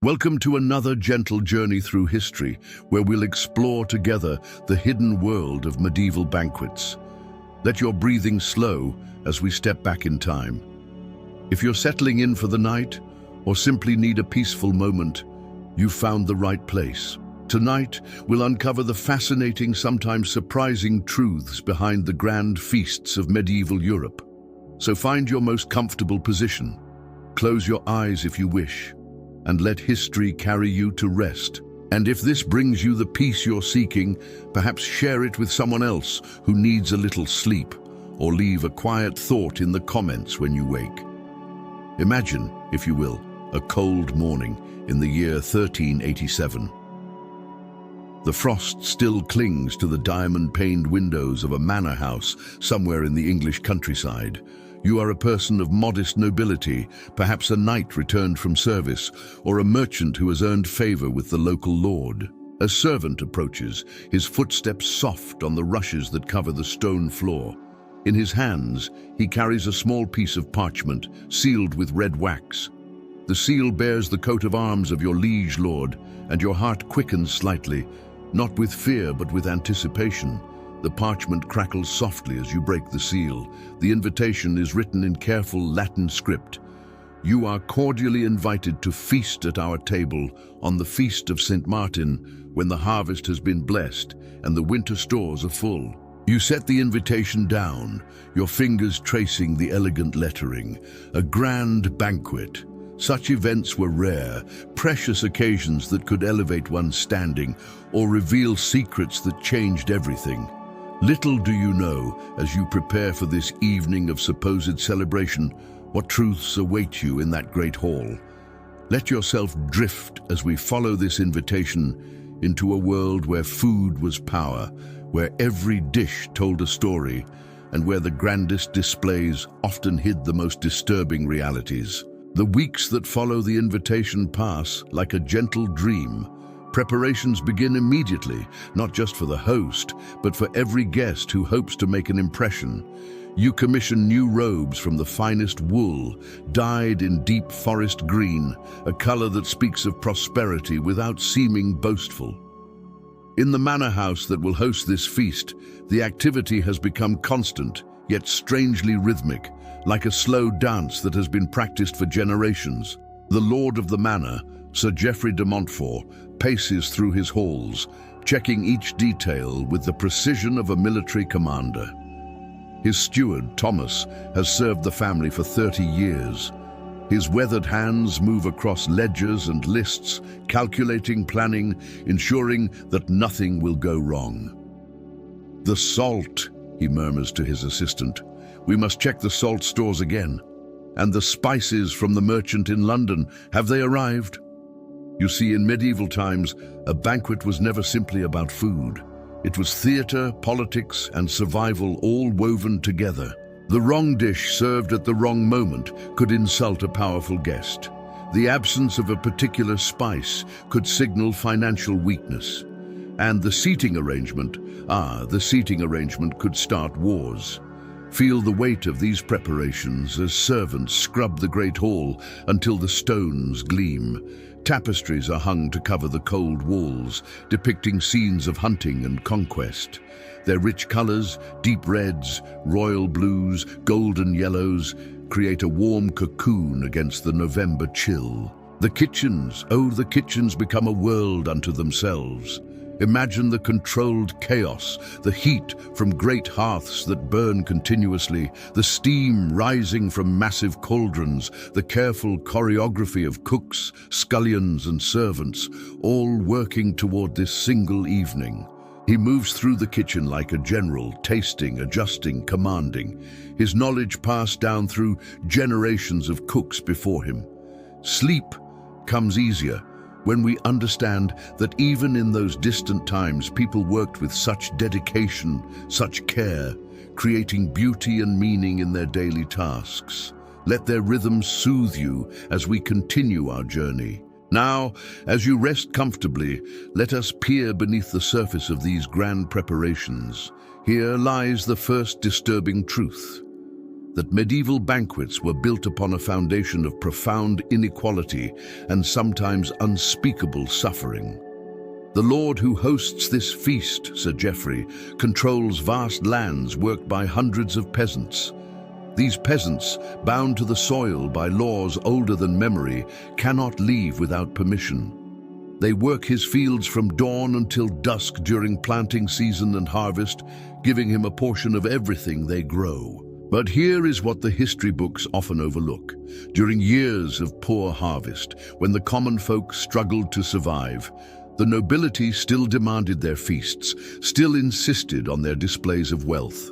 Welcome to another gentle journey through history, where we'll explore together the hidden world of medieval banquets. Let your breathing slow as we step back in time. If you're settling in for the night, or simply need a peaceful moment, you've found the right place. Tonight, we'll uncover the fascinating, sometimes surprising truths behind the grand feasts of medieval Europe. So find your most comfortable position. Close your eyes if you wish, and let history carry you to rest. And if this brings you the peace you're seeking, perhaps share it with someone else who needs a little sleep, or leave a quiet thought in the comments when you wake. Imagine, if you will, a cold morning in the year 1387. The frost still clings to the diamond-paned windows of a manor house somewhere in the English countryside. You are a person of modest nobility, perhaps a knight returned from service, or a merchant who has earned favor with the local lord. A servant approaches, his footsteps soft on the rushes that cover the stone floor. In his hands, he carries a small piece of parchment, sealed with red wax. The seal bears the coat of arms of your liege lord, and your heart quickens slightly, not with fear but with anticipation. The parchment crackles softly as you break the seal. The invitation is written in careful Latin script. You are cordially invited to feast at our table on the feast of St. Martin, when the harvest has been blessed and the winter stores are full. You set the invitation down, your fingers tracing the elegant lettering. A grand banquet. Such events were rare, precious occasions that could elevate one's standing or reveal secrets that changed everything. Little do you know, as you prepare for this evening of supposed celebration, what truths await you in that great hall. Let yourself drift as we follow this invitation into a world where food was power, where every dish told a story, and where the grandest displays often hid the most disturbing realities. The weeks that follow the invitation pass like a gentle dream. Preparations begin immediately, not just for the host, but for every guest who hopes to make an impression. You commission new robes from the finest wool, dyed in deep forest green, a color that speaks of prosperity without seeming boastful. In the manor house that will host this feast, the activity has become constant, yet strangely rhythmic, like a slow dance that has been practiced for generations. The lord of the manor, Sir Geoffrey de Montfort, paces through his halls, checking each detail with the precision of a military commander. His steward, Thomas, has served the family for 30 years. His weathered hands move across ledgers and lists, calculating, planning, ensuring that nothing will go wrong. "The salt," he murmurs to his assistant. "We must check the salt stores again. And the spices from the merchant in London, have they arrived?" You see, in medieval times, a banquet was never simply about food. It was theater, politics, and survival all woven together. The wrong dish served at the wrong moment could insult a powerful guest. The absence of a particular spice could signal financial weakness. And the seating arrangement could start wars. Feel the weight of these preparations as servants scrub the great hall until the stones gleam. Tapestries are hung to cover the cold walls, depicting scenes of hunting and conquest. Their rich colors, deep reds, royal blues, golden yellows, create a warm cocoon against the November chill. The kitchens become a world unto themselves. Imagine the controlled chaos, the heat from great hearths that burn continuously, the steam rising from massive cauldrons, the careful choreography of cooks, scullions, and servants, all working toward this single evening. He moves through the kitchen like a general, tasting, adjusting, commanding, his knowledge passed down through generations of cooks before him. Sleep comes easier when we understand that even in those distant times, people worked with such dedication, such care, creating beauty and meaning in their daily tasks. Let their rhythms soothe you as we continue our journey. Now, as you rest comfortably, let us peer beneath the surface of these grand preparations. Here lies the first disturbing truth. that medieval banquets were built upon a foundation of profound inequality and sometimes unspeakable suffering. The lord who hosts this feast, Sir Geoffrey, controls vast lands worked by hundreds of peasants. These peasants, bound to the soil by laws older than memory, cannot leave without permission. They work his fields from dawn until dusk during planting season and harvest, giving him a portion of everything they grow. But here is what the history books often overlook. During years of poor harvest, when the common folk struggled to survive, the nobility still demanded their feasts, still insisted on their displays of wealth.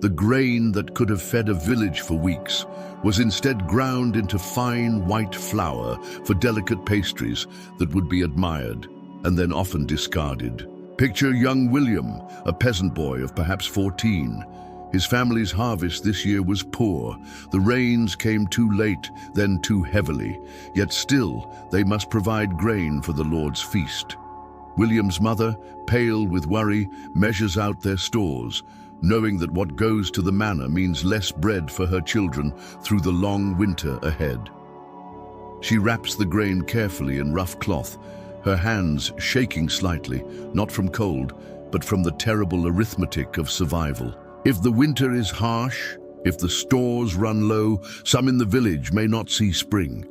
The grain that could have fed a village for weeks was instead ground into fine white flour for delicate pastries that would be admired and then often discarded. Picture young William, a peasant boy of perhaps 14. His family's harvest this year was poor. The rains came too late, then too heavily, yet still they must provide grain for the Lord's feast. William's mother, pale with worry, measures out their stores, knowing that what goes to the manor means less bread for her children through the long winter ahead. She wraps the grain carefully in rough cloth, her hands shaking slightly, not from cold, but from the terrible arithmetic of survival. If the winter is harsh, if the stores run low, some in the village may not see spring.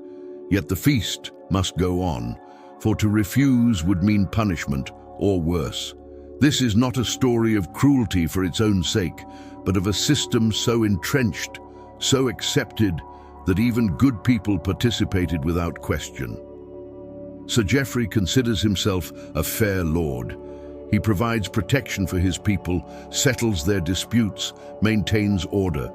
Yet the feast must go on, for to refuse would mean punishment or worse. This is not a story of cruelty for its own sake, but of a system so entrenched, so accepted, that even good people participated without question. Sir Geoffrey considers himself a fair lord. He provides protection for his people, settles their disputes, maintains order.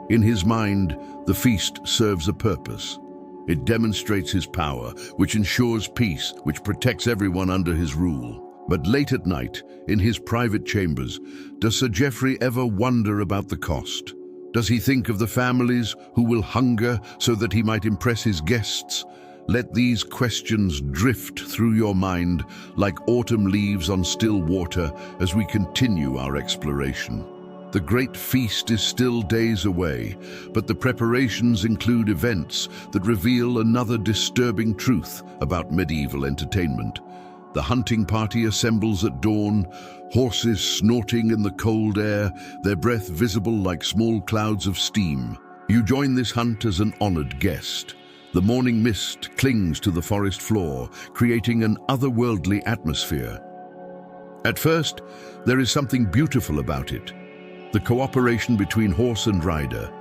In his mind, the feast serves a purpose. It demonstrates his power, which ensures peace, which protects everyone under his rule. But late at night, in his private chambers, does Sir Geoffrey ever wonder about the cost? Does he think of the families who will hunger so that he might impress his guests? Let these questions drift through your mind like autumn leaves on still water as we continue our exploration. The great feast is still days away, but the preparations include events that reveal another disturbing truth about medieval entertainment. The hunting party assembles at dawn, horses snorting in the cold air, their breath visible like small clouds of steam. You join this hunt as an honored guest. The morning mist clings to the forest floor, creating an otherworldly atmosphere. At first, there is something beautiful about it. The cooperation between horse and rider,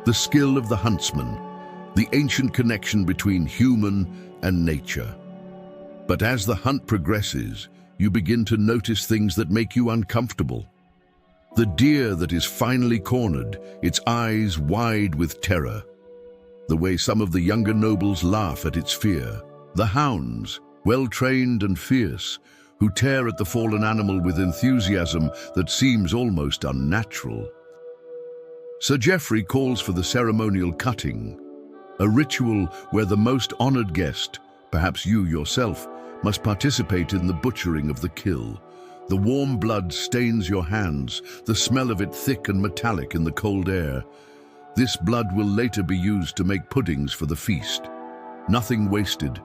the skill of the huntsman, the ancient connection between human and nature. But as the hunt progresses, you begin to notice things that make you uncomfortable. The deer that is finally cornered, its eyes wide with terror. The way some of the younger nobles laugh at its fear. The hounds, well-trained and fierce, who tear at the fallen animal with enthusiasm that seems almost unnatural. Sir Geoffrey calls for the ceremonial cutting, a ritual where the most honored guest, perhaps you yourself, must participate in the butchering of the kill. The warm blood stains your hands, the smell of it thick and metallic in the cold air. This blood will later be used to make puddings for the feast. Nothing wasted,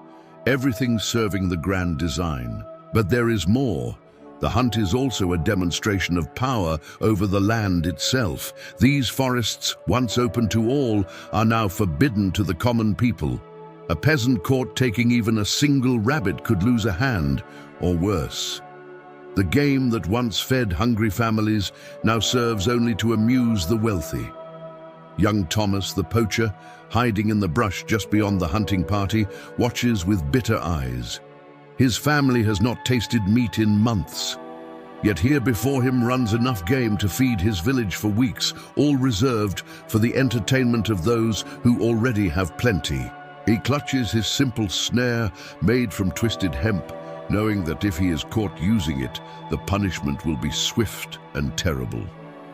everything serving the grand design. But there is more. The hunt is also a demonstration of power over the land itself. These forests, once open to all, are now forbidden to the common people. A peasant caught taking even a single rabbit could lose a hand, or worse. The game that once fed hungry families now serves only to amuse the wealthy. Young Thomas, the poacher, hiding in the brush just beyond the hunting party, watches with bitter eyes. His family has not tasted meat in months. Yet here before him runs enough game to feed his village for weeks, all reserved for the entertainment of those who already have plenty. He clutches his simple snare made from twisted hemp, knowing that if he is caught using it, the punishment will be swift and terrible.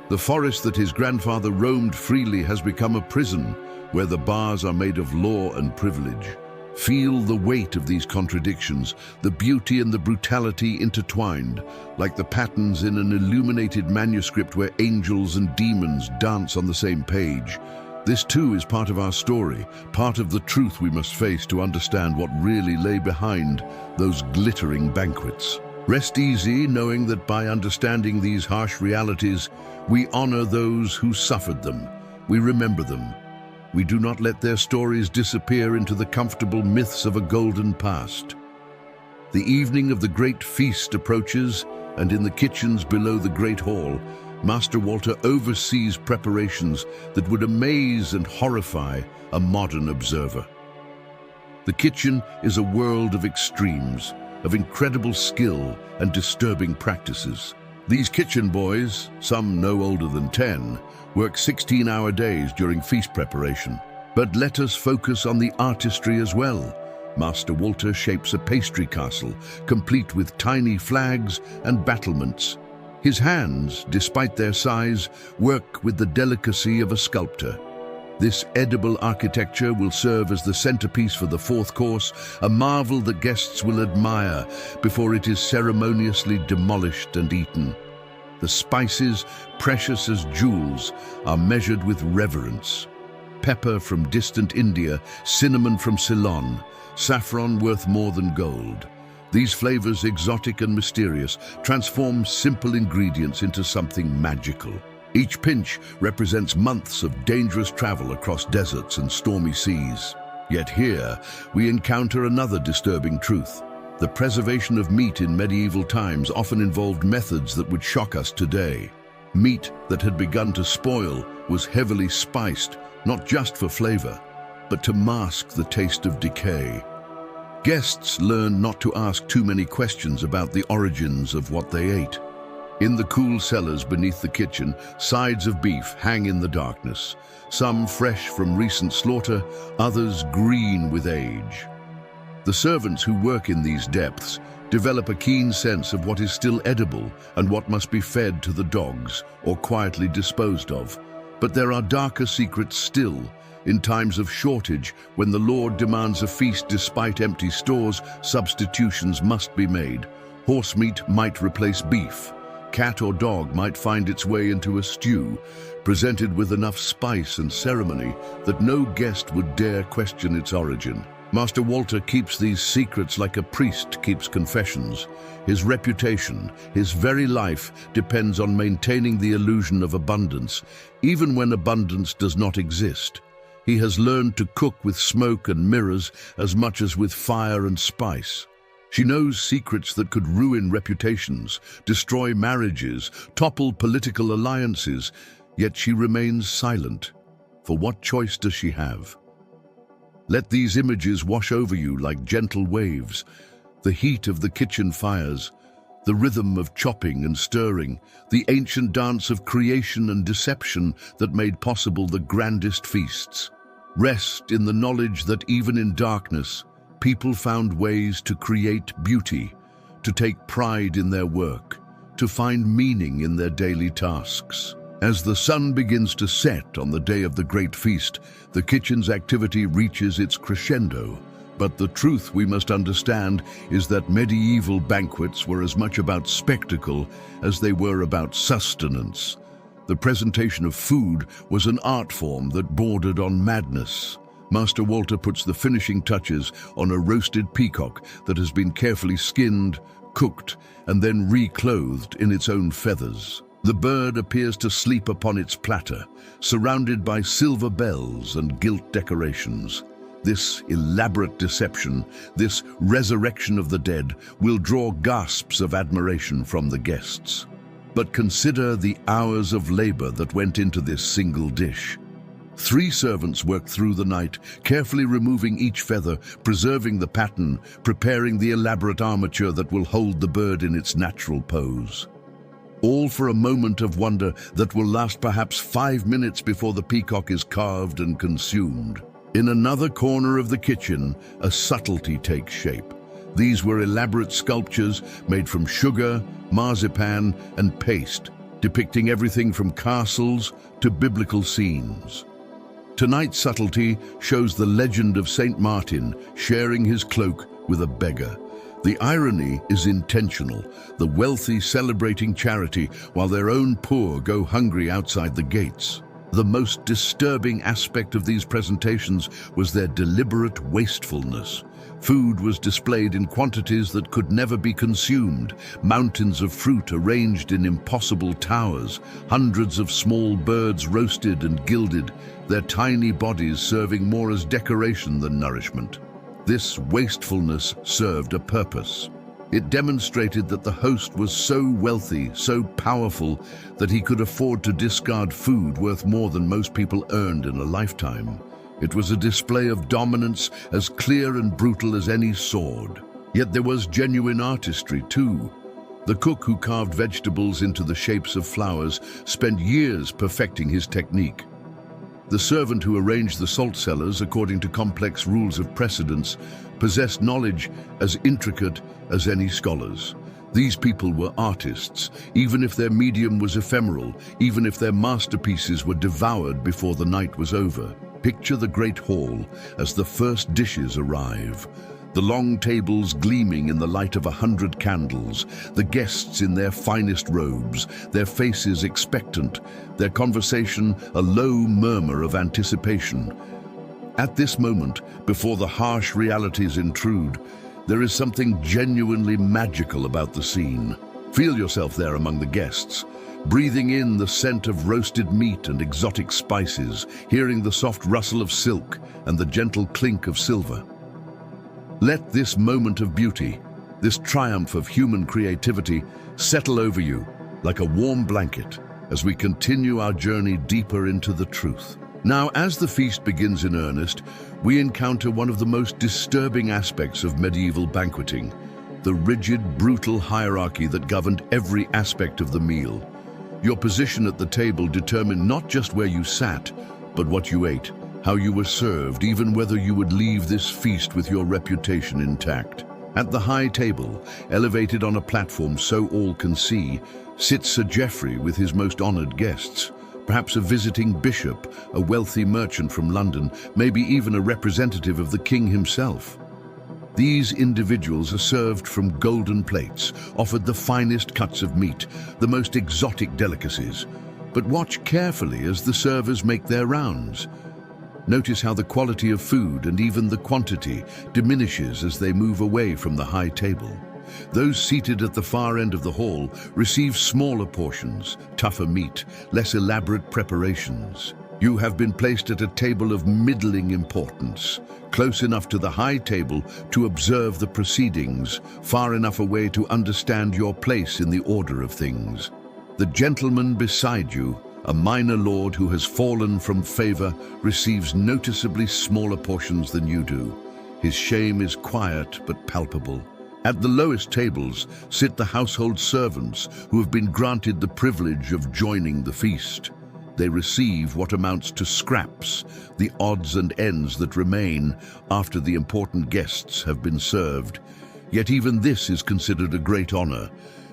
The forest that his grandfather roamed freely has become a prison, where the bars are made of law and privilege. Feel the weight of these contradictions, the beauty and the brutality intertwined, like the patterns in an illuminated manuscript where angels and demons dance on the same page. This too is part of our story, part of the truth we must face to understand what really lay behind those glittering banquets. Rest easy knowing that by understanding these harsh realities, we honor those who suffered them. We remember them. We do not let their stories disappear into the comfortable myths of a golden past. The evening of the great feast approaches, and in the kitchens below the great hall, Master Walter oversees preparations that would amaze and horrify a modern observer. The kitchen is a world of extremes, of incredible skill and disturbing practices. These kitchen boys, some no older than 10, work 16-hour days during feast preparation. But let us focus on the artistry as well. Master Walter shapes a pastry castle, complete with tiny flags and battlements. His hands, despite their size, work with the delicacy of a sculptor. This edible architecture will serve as the centerpiece for the fourth course, a marvel that guests will admire before it is ceremoniously demolished and eaten. The spices, precious as jewels, are measured with reverence. Pepper from distant India, cinnamon from Ceylon, saffron worth more than gold. These flavors, exotic and mysterious, transform simple ingredients into something magical. Each pinch represents months of dangerous travel across deserts and stormy seas. Yet here, we encounter another disturbing truth. The preservation of meat in medieval times often involved methods that would shock us today. Meat that had begun to spoil was heavily spiced, not just for flavor, but to mask the taste of decay. Guests learned not to ask too many questions about the origins of what they ate. In the cool cellars beneath the kitchen, sides of beef hang in the darkness, some fresh from recent slaughter, others green with age. The servants who work in these depths develop a keen sense of what is still edible and what must be fed to the dogs or quietly disposed of. But there are darker secrets still. In times of shortage, when the Lord demands a feast despite empty stores, substitutions must be made. Horse meat might replace beef. Cat or dog might find its way into a stew, presented with enough spice and ceremony that no guest would dare question its origin. Master Walter keeps these secrets like a priest keeps confessions. His reputation, his very life, depends on maintaining the illusion of abundance, even when abundance does not exist. He has learned to cook with smoke and mirrors as much as with fire and spice. She knows secrets that could ruin reputations, destroy marriages, topple political alliances, yet she remains silent. For what choice does she have? Let these images wash over you like gentle waves, the heat of the kitchen fires, the rhythm of chopping and stirring, the ancient dance of creation and deception that made possible the grandest feasts. Rest in the knowledge that even in darkness, people found ways to create beauty, to take pride in their work, to find meaning in their daily tasks. As the sun begins to set on the day of the great feast, the kitchen's activity reaches its crescendo. But the truth we must understand is that medieval banquets were as much about spectacle as they were about sustenance. The presentation of food was an art form that bordered on madness. Master Walter puts the finishing touches on a roasted peacock that has been carefully skinned, cooked, and then reclothed in its own feathers. The bird appears to sleep upon its platter, surrounded by silver bells and gilt decorations. This elaborate deception, this resurrection of the dead, will draw gasps of admiration from the guests. But consider the hours of labor that went into this single dish. 3 servants worked through the night, carefully removing each feather, preserving the pattern, preparing the elaborate armature that will hold the bird in its natural pose. All for a moment of wonder that will last perhaps 5 minutes before the peacock is carved and consumed. In another corner of the kitchen, a subtlety takes shape. These were elaborate sculptures made from sugar, marzipan, and paste, depicting everything from castles to biblical scenes. Tonight's subtlety shows the legend of Saint Martin sharing his cloak with a beggar. The irony is intentional, the wealthy celebrating charity while their own poor go hungry outside the gates. The most disturbing aspect of these presentations was their deliberate wastefulness. Food was displayed in quantities that could never be consumed, mountains of fruit arranged in impossible towers, hundreds of small birds roasted and gilded, their tiny bodies serving more as decoration than nourishment. This wastefulness served a purpose. It demonstrated that the host was so wealthy, so powerful, that he could afford to discard food worth more than most people earned in a lifetime. It was a display of dominance as clear and brutal as any sword. Yet there was genuine artistry too. The cook who carved vegetables into the shapes of flowers spent years perfecting his technique. The servant who arranged the salt cellars according to complex rules of precedence possessed knowledge as intricate as any scholars. These people were artists, even if their medium was ephemeral, even if their masterpieces were devoured before the night was over. Picture the great hall as the first dishes arrive. The long tables gleaming in the light of 100 candles, the guests in their finest robes, their faces expectant, their conversation a low murmur of anticipation. At this moment, before the harsh realities intrude, there is something genuinely magical about the scene. Feel yourself there among the guests, breathing in the scent of roasted meat and exotic spices, hearing the soft rustle of silk and the gentle clink of silver. Let this moment of beauty, this triumph of human creativity, settle over you like a warm blanket as we continue our journey deeper into the truth. Now, as the feast begins in earnest, we encounter one of the most disturbing aspects of medieval banqueting, the rigid, brutal hierarchy that governed every aspect of the meal. Your position at the table determined not just where you sat, but what you ate, how you were served, even whether you would leave this feast with your reputation intact. At the high table, elevated on a platform so all can see, sits Sir Geoffrey with his most honored guests. Perhaps a visiting bishop, a wealthy merchant from London, maybe even a representative of the king himself. These individuals are served from golden plates, offered the finest cuts of meat, the most exotic delicacies. But watch carefully as the servers make their rounds. Notice how the quality of food and even the quantity diminishes as they move away from the high table. Those seated at the far end of the hall receive smaller portions, tougher meat, less elaborate preparations. You have been placed at a table of middling importance, close enough to the high table to observe the proceedings, far enough away to understand your place in the order of things. The gentleman beside you, a minor lord who has fallen from favor, receives noticeably smaller portions than you do. His shame is quiet but palpable. At the lowest tables sit the household servants who have been granted the privilege of joining the feast. They receive what amounts to scraps, the odds and ends that remain after the important guests have been served. Yet even this is considered a great honor,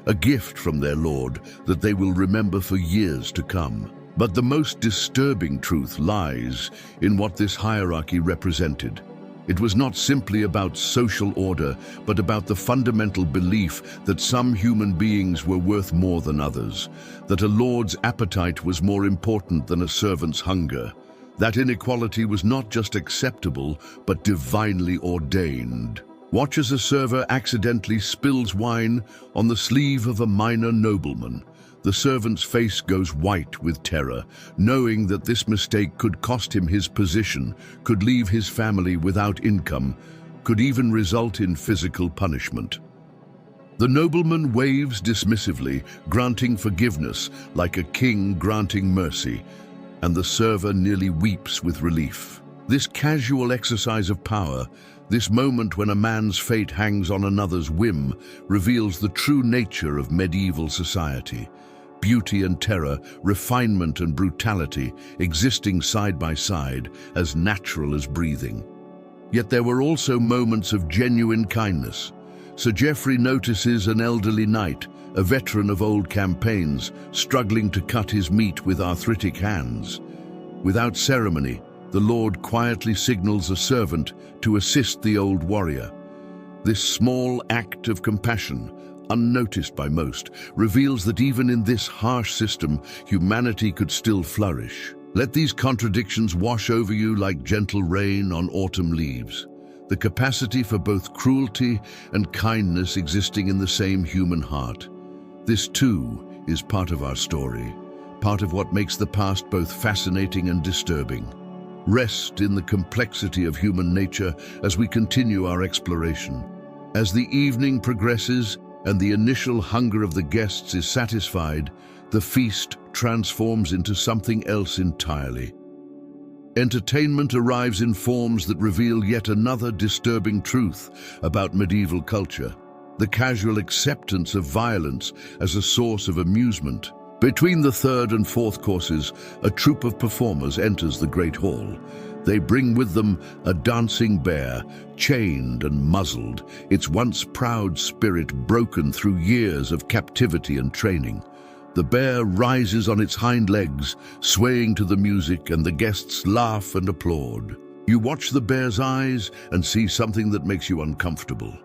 a gift from their lord that they will remember for years to come. But the most disturbing truth lies in what this hierarchy represented. It was not simply about social order, but about the fundamental belief that some human beings were worth more than others, that a lord's appetite was more important than a servant's hunger. That inequality was not just acceptable, but divinely ordained. Watch as a server accidentally spills wine on the sleeve of a minor nobleman. The servant's face goes white with terror, knowing that this mistake could cost him his position, could leave his family without income, could even result in physical punishment. The nobleman waves dismissively, granting forgiveness like a king granting mercy, and the server nearly weeps with relief. This casual exercise of power, this moment when a man's fate hangs on another's whim, reveals the true nature of medieval society. Beauty and terror, refinement and brutality, existing side by side, as natural as breathing. Yet there were also moments of genuine kindness. Sir Geoffrey notices an elderly knight, a veteran of old campaigns, struggling to cut his meat with arthritic hands. Without ceremony, the Lord quietly signals a servant to assist the old warrior. This small act of compassion, unnoticed by most, reveals that even in this harsh system, humanity could still flourish. Let these contradictions wash over you like gentle rain on autumn leaves. The capacity for both cruelty and kindness existing in the same human heart. This too is part of our story, part of what makes the past both fascinating and disturbing. Rest in the complexity of human nature as we continue our exploration. As the evening progresses and the initial hunger of the guests is satisfied, the feast transforms into something else entirely. Entertainment arrives in forms that reveal yet another disturbing truth about medieval culture: the casual acceptance of violence as a source of amusement. Between the third and fourth courses, a troupe of performers enters the great hall. They bring with them a dancing bear, chained and muzzled, its once proud spirit broken through years of captivity and training. The bear rises on its hind legs, swaying to the music, and the guests laugh and applaud. You watch the bear's eyes and see something that makes you uncomfortable.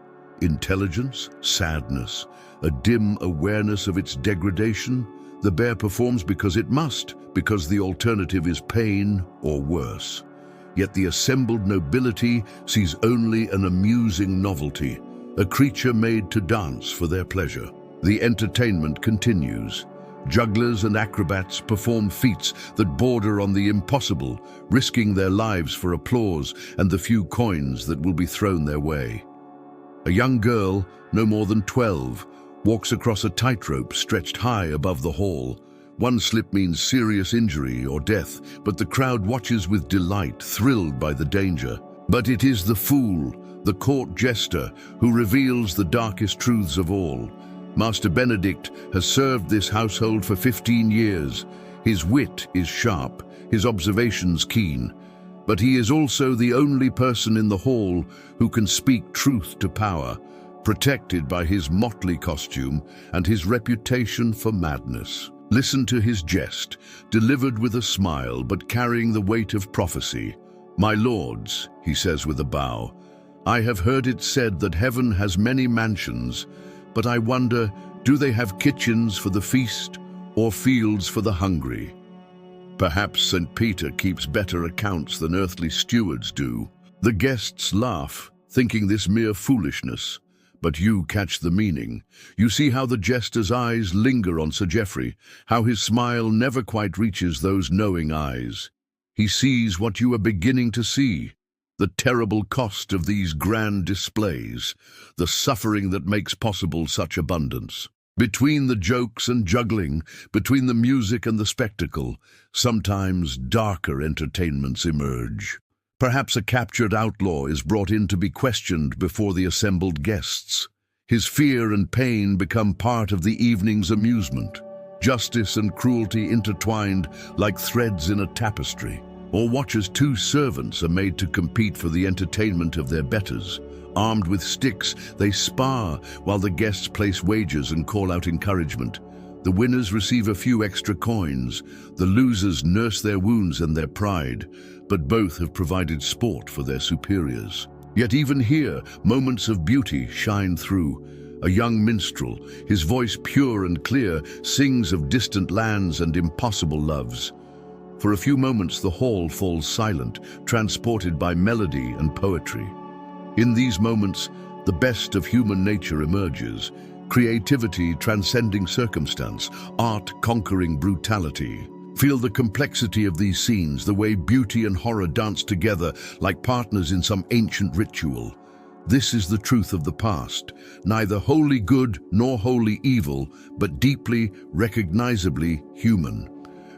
Intelligence, sadness, a dim awareness of its degradation. The bear performs because it must, because the alternative is pain or worse. Yet the assembled nobility sees only an amusing novelty, a creature made to dance for their pleasure. The entertainment continues. Jugglers and acrobats perform feats that border on the impossible, risking their lives for applause and the few coins that will be thrown their way. A young girl, no more than 12, walks across a tightrope stretched high above the hall. One slip means serious injury or death, but the crowd watches with delight, thrilled by the danger. But it is the fool, the court jester, who reveals the darkest truths of all. Master Benedict has served this household for 15 years. His wit is sharp, his observations keen, but he is also the only person in the hall who can speak truth to power, protected by his motley costume and his reputation for madness. Listen to his jest, delivered with a smile but carrying the weight of prophecy. "My lords," he says with a bow, "I have heard it said that heaven has many mansions, but I wonder, do they have kitchens for the feast or fields for the hungry? Perhaps St. Peter keeps better accounts than earthly stewards do." The guests laugh, thinking this mere foolishness. But you catch the meaning. You see how the jester's eyes linger on Sir Geoffrey, how his smile never quite reaches those knowing eyes. He sees what you are beginning to see: the terrible cost of these grand displays, the suffering that makes possible such abundance. Between the jokes and juggling, between the music and the spectacle, sometimes darker entertainments emerge. Perhaps a captured outlaw is brought in to be questioned before the assembled guests. His fear and pain become part of the evening's amusement. Justice and cruelty intertwined like threads in a tapestry. Or watch as two servants are made to compete for the entertainment of their betters. Armed with sticks, they spar while the guests place wagers and call out encouragement. The winners receive a few extra coins. The losers nurse their wounds and their pride, but both have provided sport for their superiors. Yet even here, moments of beauty shine through. A young minstrel, his voice pure and clear, sings of distant lands and impossible loves. For a few moments the hall falls silent, transported by melody and poetry. In these moments, the best of human nature emerges. Creativity transcending circumstance, art conquering brutality. Feel the complexity of these scenes, the way beauty and horror dance together like partners in some ancient ritual. This is the truth of the past, neither wholly good nor wholly evil, but deeply, recognizably human.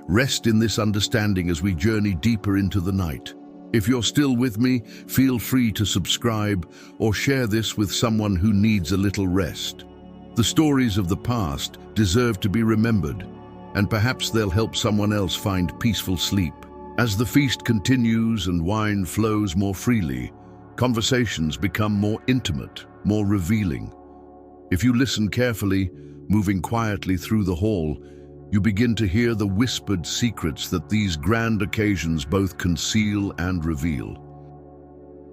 Rest in this understanding as we journey deeper into the night. If you're still with me, feel free to subscribe or share this with someone who needs a little rest. The stories of the past deserve to be remembered, and perhaps they'll help someone else find peaceful sleep. As the feast continues and wine flows more freely, conversations become more intimate, more revealing. If you listen carefully, moving quietly through the hall, You begin to hear the whispered secrets that these grand occasions both conceal and reveal.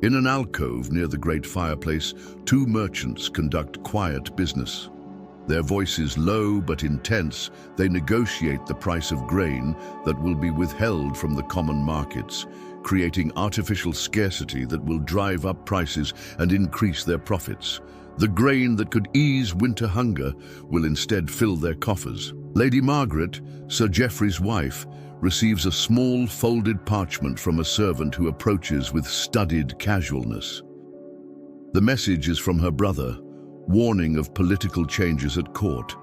In an alcove near the great fireplace, two merchants conduct quiet business. Their voices low but intense, they negotiate the price of grain that will be withheld from the common markets, creating artificial scarcity that will drive up prices and increase their profits. The grain that could ease winter hunger will instead fill their coffers. Lady Margaret, Sir Geoffrey's wife, receives a small folded parchment from a servant who approaches with studied casualness. The message is from her brother, warning of political changes at court.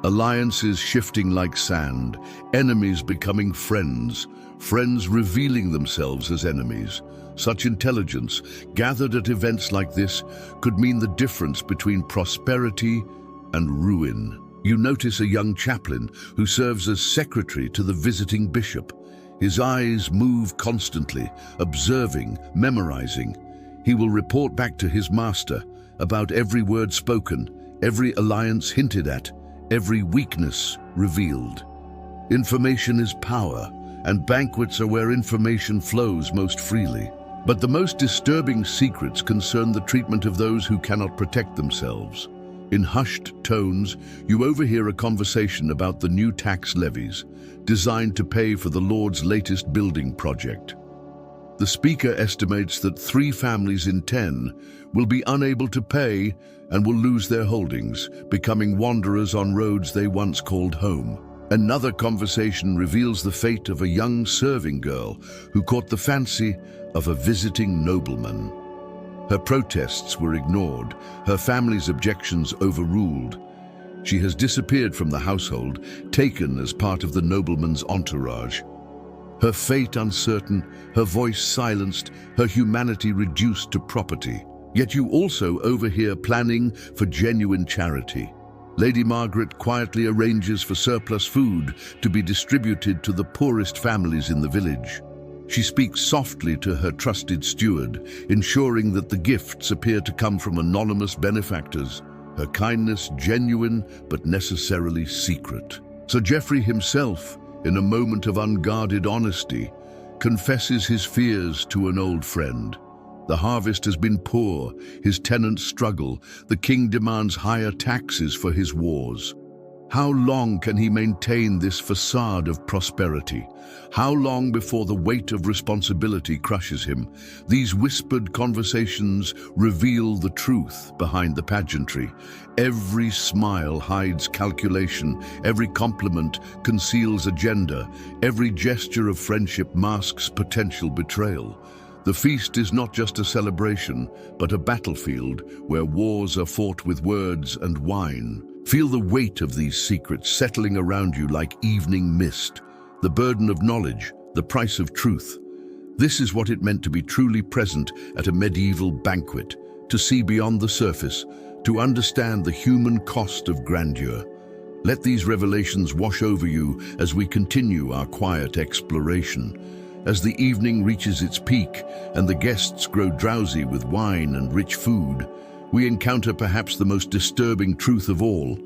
Alliances shifting like sand, enemies becoming friends, friends revealing themselves as enemies. Such intelligence, gathered at events like this, could mean the difference between prosperity and ruin. You notice a young chaplain who serves as secretary to the visiting bishop. His eyes move constantly, observing, memorizing. He will report back to his master about every word spoken, every alliance hinted at, every weakness revealed. Information is power, and banquets are where information flows most freely. But the most disturbing secrets concern the treatment of those who cannot protect themselves. In hushed tones, you overhear a conversation about the new tax levies, designed to pay for the Lord's latest building project. The speaker estimates that 3 families in 10 will be unable to pay and will lose their holdings, becoming wanderers on roads they once called home. Another conversation reveals the fate of a young serving girl who caught the fancy of a visiting nobleman. Her protests were ignored, her family's objections overruled. She has disappeared from the household, taken as part of the nobleman's entourage. Her fate uncertain, her voice silenced, her humanity reduced to property. Yet you also overhear planning for genuine charity. Lady Margaret quietly arranges for surplus food to be distributed to the poorest families in the village. She speaks softly to her trusted steward, ensuring that the gifts appear to come from anonymous benefactors, her kindness genuine but necessarily secret. Sir Geoffrey himself, in a moment of unguarded honesty, confesses his fears to an old friend. The harvest has been poor, his tenants struggle, the king demands higher taxes for his wars. How long can he maintain this facade of prosperity? How long before the weight of responsibility crushes him? These whispered conversations reveal the truth behind the pageantry. Every smile hides calculation, every compliment conceals agenda, every gesture of friendship masks potential betrayal. The feast is not just a celebration, but a battlefield where wars are fought with words and wine. Feel the weight of these secrets settling around you like evening mist, the burden of knowledge, the price of truth. This is what it meant to be truly present at a medieval banquet, to see beyond the surface, to understand the human cost of grandeur. Let these revelations wash over you as we continue our quiet exploration. As the evening reaches its peak and the guests grow drowsy with wine and rich food, we encounter perhaps the most disturbing truth of all,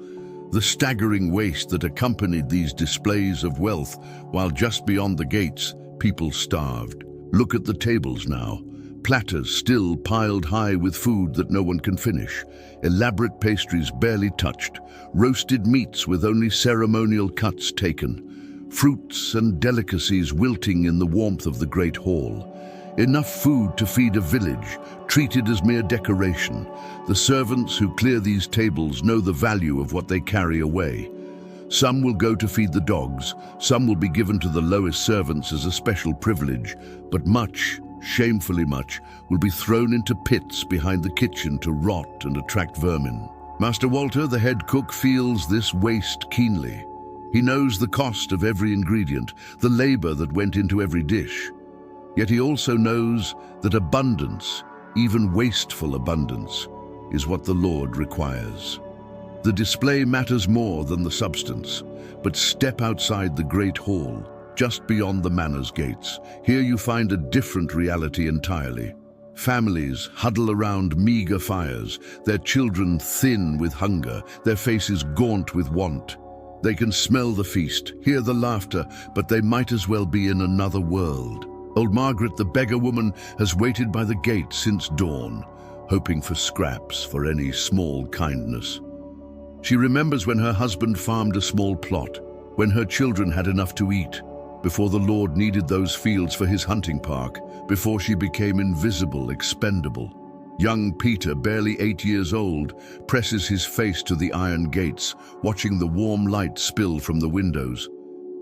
the staggering waste that accompanied these displays of wealth, while just beyond the gates, people starved. Look at the tables now. Platters still piled high with food that no one can finish, elaborate pastries barely touched, roasted meats with only ceremonial cuts taken, fruits and delicacies wilting in the warmth of the great hall. Enough food to feed a village, treated as mere decoration. The servants who clear these tables know the value of what they carry away. Some will go to feed the dogs, some will be given to the lowest servants as a special privilege, but much, shamefully much, will be thrown into pits behind the kitchen to rot and attract vermin. Master Walter, the head cook, feels this waste keenly. He knows the cost of every ingredient, the labor that went into every dish. Yet he also knows that abundance, even wasteful abundance, is what the Lord requires. The display matters more than the substance, but step outside the great hall, just beyond the manor's gates. Here you find a different reality entirely. Families huddle around meager fires, their children thin with hunger, their faces gaunt with want. They can smell the feast, hear the laughter, but they might as well be in another world. Old Margaret, the beggar woman, has waited by the gate since dawn, hoping for scraps, for any small kindness. She remembers when her husband farmed a small plot, when her children had enough to eat, before the Lord needed those fields for his hunting park, before she became invisible, expendable. Young Peter, barely 8 years old, presses his face to the iron gates, watching the warm light spill from the windows.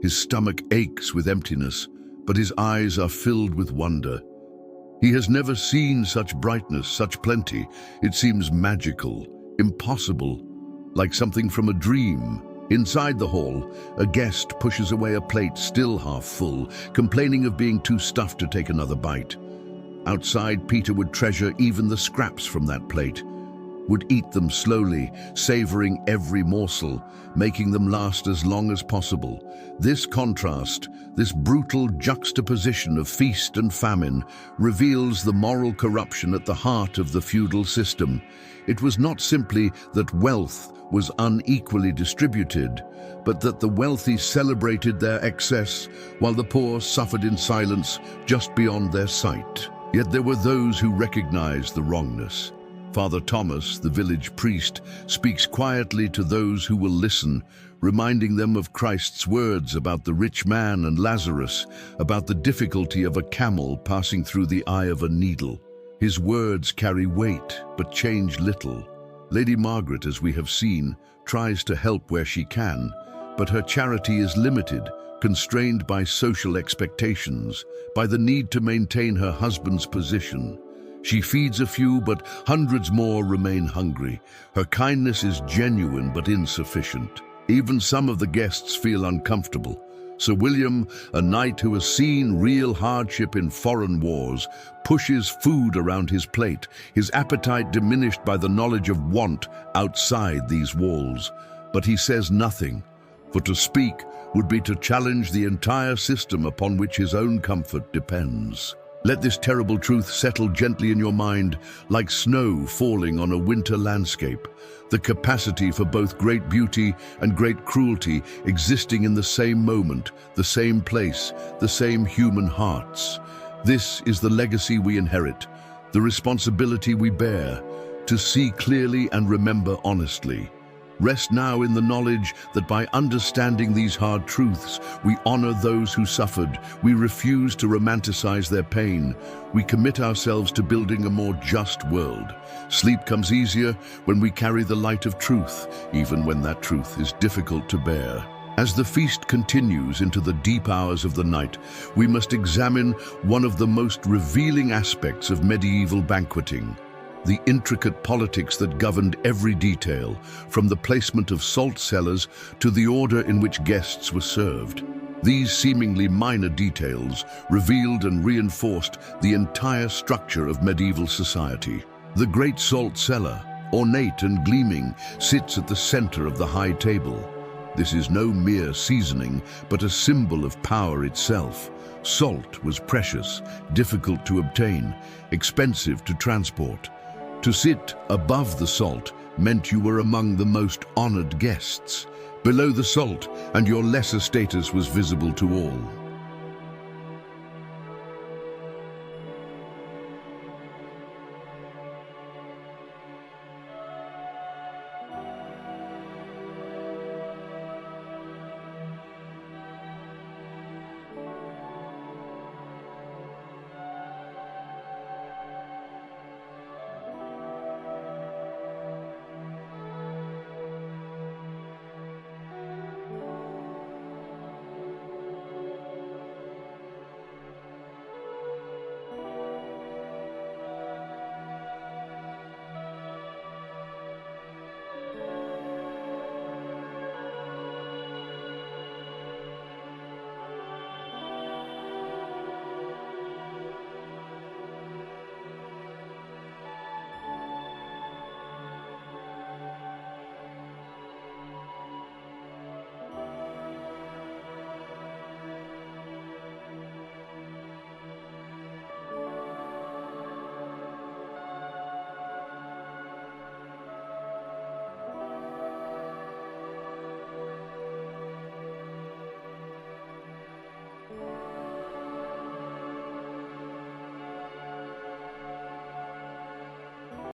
His stomach aches with emptiness, but his eyes are filled with wonder. He has never seen such brightness, such plenty. It seems magical, impossible, like something from a dream. Inside the hall, a guest pushes away a plate still half full, complaining of being too stuffed to take another bite. Outside, Peter would treasure even the scraps from that plate, would eat them slowly, savoring every morsel, making them last as long as possible. This contrast, this brutal juxtaposition of feast and famine, reveals the moral corruption at the heart of the feudal system. It was not simply that wealth was unequally distributed, but that the wealthy celebrated their excess, while the poor suffered in silence just beyond their sight. Yet there were those who recognized the wrongness. Father Thomas, the village priest, speaks quietly to those who will listen, reminding them of Christ's words about the rich man and Lazarus, about the difficulty of a camel passing through the eye of a needle. His words carry weight, but change little. Lady Margaret, as we have seen, tries to help where she can, but her charity is limited, constrained by social expectations, by the need to maintain her husband's position. She feeds a few, but hundreds more remain hungry. Her kindness is genuine but insufficient. Even some of the guests feel uncomfortable. Sir William, a knight who has seen real hardship in foreign wars, pushes food around his plate, his appetite diminished by the knowledge of want outside these walls. But he says nothing, for to speak would be to challenge the entire system upon which his own comfort depends. Let this terrible truth settle gently in your mind, like snow falling on a winter landscape. The capacity for both great beauty and great cruelty existing in the same moment, the same place, the same human hearts. This is the legacy we inherit, the responsibility we bear, to see clearly and remember honestly. Rest now in the knowledge that by understanding these hard truths, we honor those who suffered, we refuse to romanticize their pain, we commit ourselves to building a more just world. Sleep comes easier when we carry the light of truth, even when that truth is difficult to bear. As the feast continues into the deep hours of the night, we must examine one of the most revealing aspects of medieval banqueting: the intricate politics that governed every detail, from the placement of salt cellars to the order in which guests were served. These seemingly minor details revealed and reinforced the entire structure of medieval society. The great salt cellar, ornate and gleaming, sits at the center of the high table. This is no mere seasoning, but a symbol of power itself. Salt was precious, difficult to obtain, expensive to transport. To sit above the salt meant you were among the most honored guests. Below the salt, and your lesser status was visible to all.